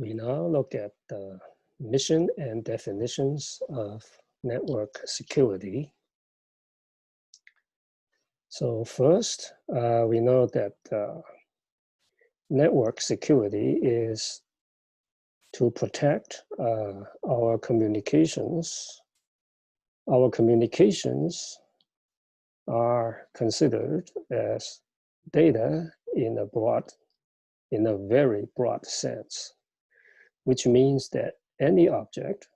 We now look at the mission and definitions of network security. So first, we know that network security is to protect our communications. Our communications are considered as data in a very broad sense, which means that any object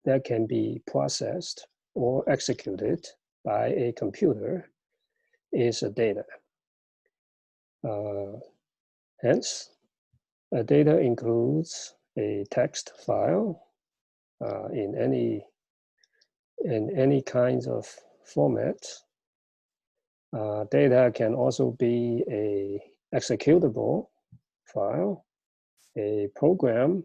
that can be processed or executed by a computer is a data. Hence, a data includes a text file in any kinds of format. Data can also be a executable file, a program,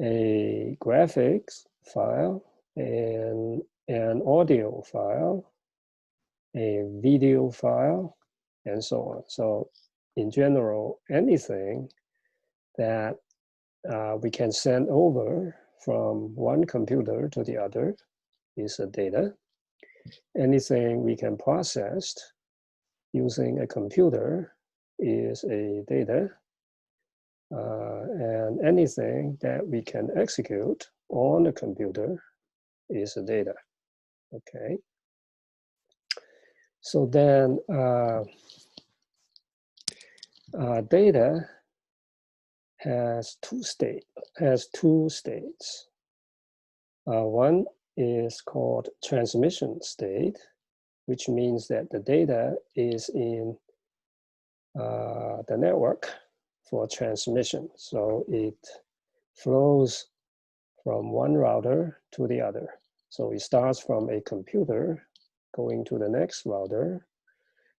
a graphics file, and an audio file, a video file, and so on. So in general, anything that we can send over from one computer to the other is a data. Anything we can process using a computer is a data. And anything that we can execute on a computer is a data. Okay. So then data has two states. One is called transmission state, which means that the data is in the network for transmission. So it flows from one router to the other. So it starts from a computer, going to the next router,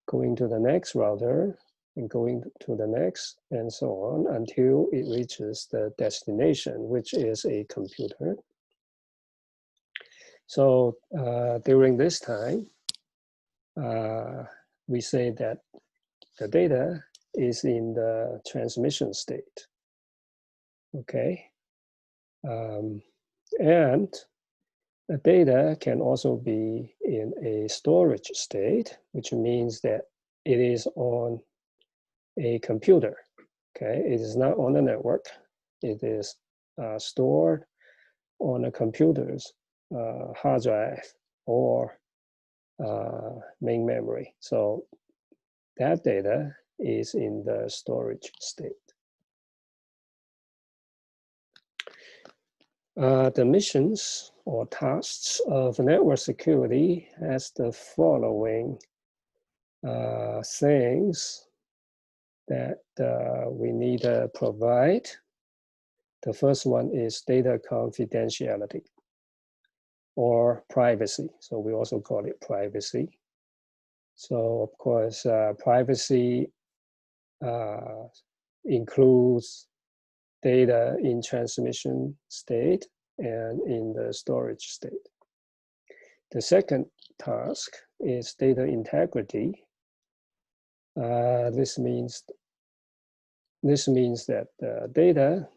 going to the next router, and going to the next, and so on, until it reaches the destination, which is a computer. So during this time, we say that the data is in the transmission state. Okay. And the data can also be in a storage state, which means that it is on a computer. Okay, it is not on the network. It is stored on a computer's hard drive or main memory. So that data is in the storage state. The missions or tasks of network security has the following things that we need to provide. The first one is data confidentiality or privacy. So we also call it privacy. So of course, privacy includes data in transmission state and in the storage state. The second task is data integrity. This means that data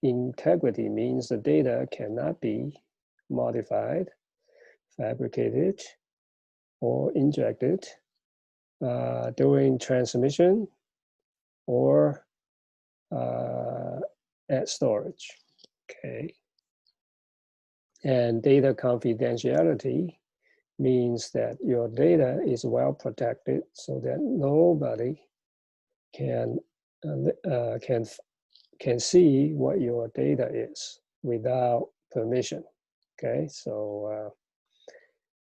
integrity means the data cannot be modified, fabricated, or injected during transmission or at storage. Okay. And data confidentiality means that your data is well protected so that nobody can see what your data is without permission. Okay, so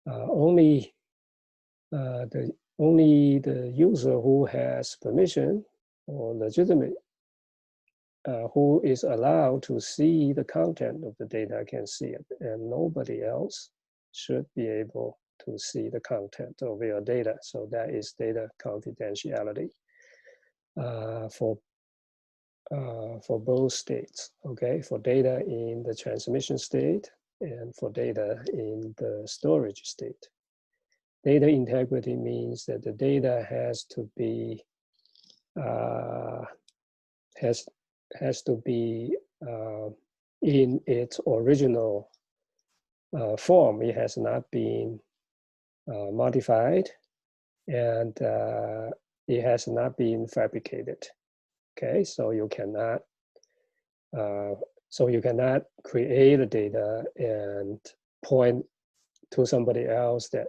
only the user who has permission or legitimate who is allowed to see the content of the data can see it, and nobody else should be able to see the content of your data. So that is data confidentiality for both states, okay? For data in the transmission state and for data in the storage state. Data integrity means that the data has to be has to be in its original form. It has not been modified, and it has not been fabricated. Okay, so you cannot create a data and point to somebody else that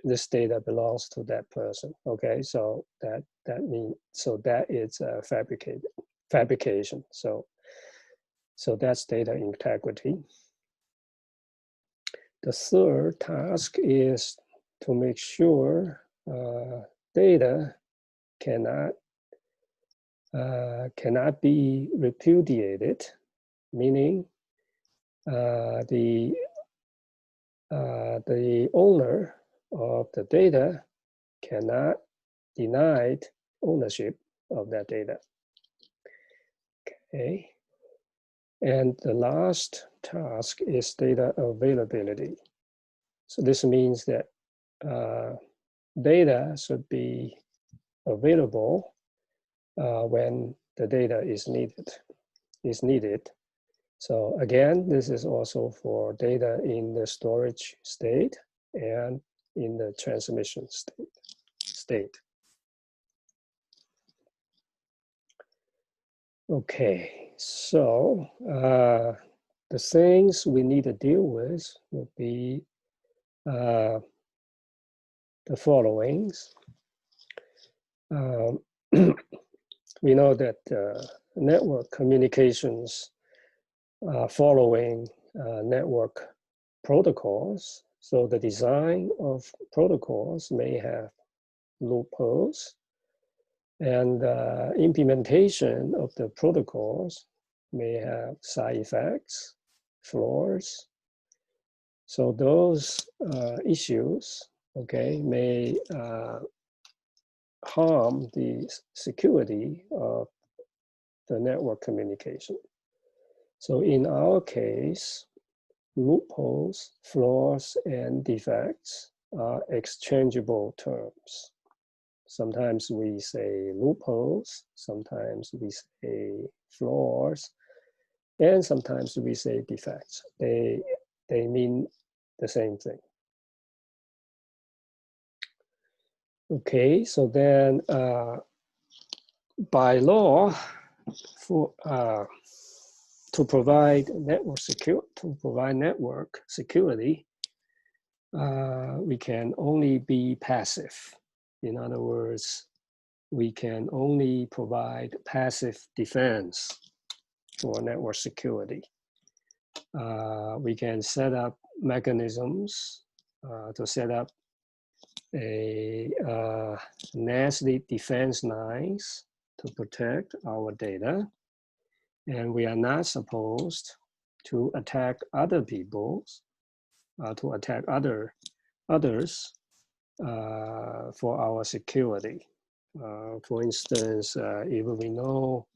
this data belongs to that person. Okay, so that is fabrication. So that's data integrity. The third task is to make sure data cannot be repudiated, meaning the owner of the data cannot deny ownership of that data. Okay. And the last task is data availability. So this means that data should be available when the data is needed. So again, this is also for data in the storage state and in the transmission state. Okay, so the things we need to deal with would be the followings. We know that network communications following network protocols. So the design of protocols may have loopholes, and implementation of the protocols may have side effects, flaws. So those issues, okay, may harm the security of the network communication. So in our case, loopholes, flaws, and defects are exchangeable terms. Sometimes we say loopholes, sometimes we say flaws, and sometimes we say defects. They mean the same thing. Okay, so then by law, to provide network security, we can only be passive. In other words, we can only provide passive defense for network security. We can set up mechanisms to set up a nasty defense lines to protect our data. And we are not supposed to attack other people, to attack others for our security. For instance, if we know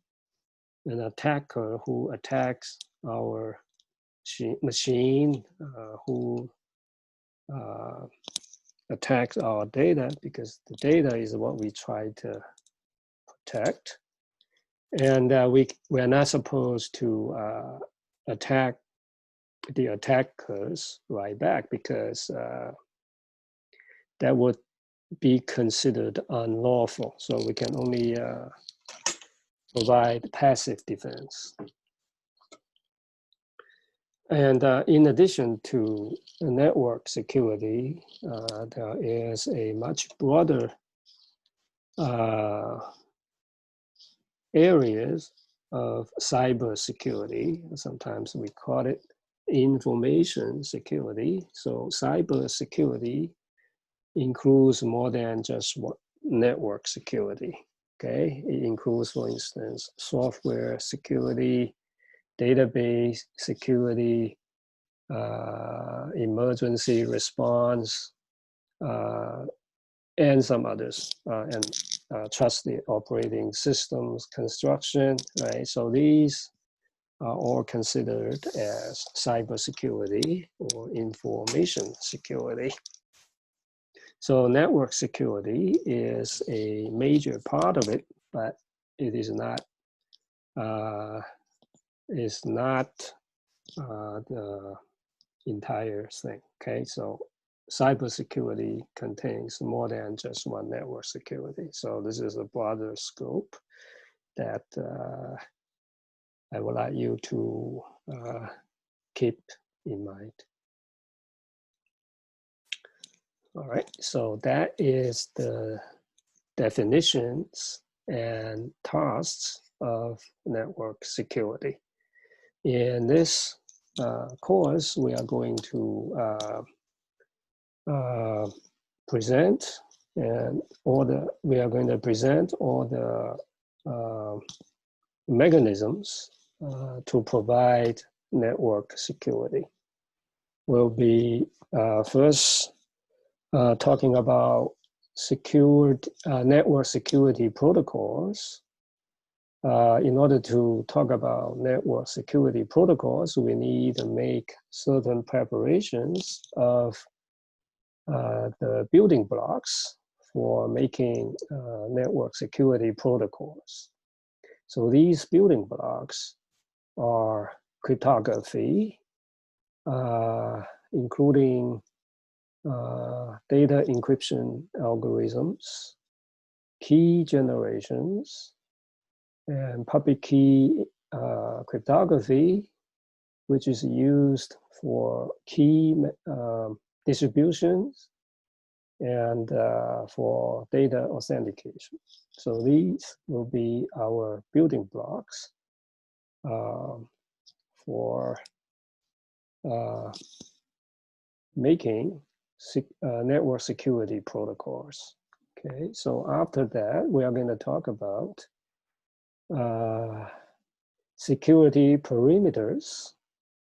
an attacker who attacks our machine, who attacks our data, because the data is what we try to protect, and we're not supposed to attack the attackers right back, because that would be considered unlawful. So we can only provide passive defense. And in addition to network security, there is a much broader areas of cyber security. Sometimes we call it information security. So cyber security includes more than just network security. Okay, it includes, for instance, software security, database security, emergency response, and some others, and trusted operating systems construction, right? So these are all considered as cybersecurity or information security. So network security is a major part of it, but it is not is not the entire thing. Okay, so cybersecurity contains more than just one network security. So this is a broader scope that I would like you to keep in mind. All right, so that is the definitions and tasks of network security. In this course, we are going to present we are going to present all the mechanisms to provide network security. We'll be first talking about secured network security protocols. In order to talk about network security protocols, we need to make certain preparations of the building blocks for making network security protocols. So these building blocks are cryptography, including data encryption algorithms, key generations, and public key cryptography, which is used for key distributions and for data authentication. So these will be our building blocks for making network security protocols. Okay, so after that, we are going to talk about security perimeters,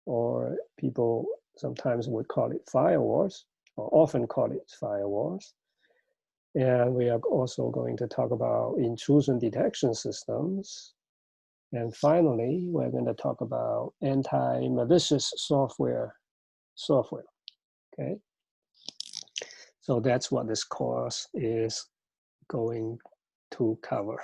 or people sometimes would call it firewalls, or often call it firewalls. And we are also going to talk about intrusion detection systems. And finally, we're going to talk about anti-malicious software. Okay, so that's what this course is going to cover.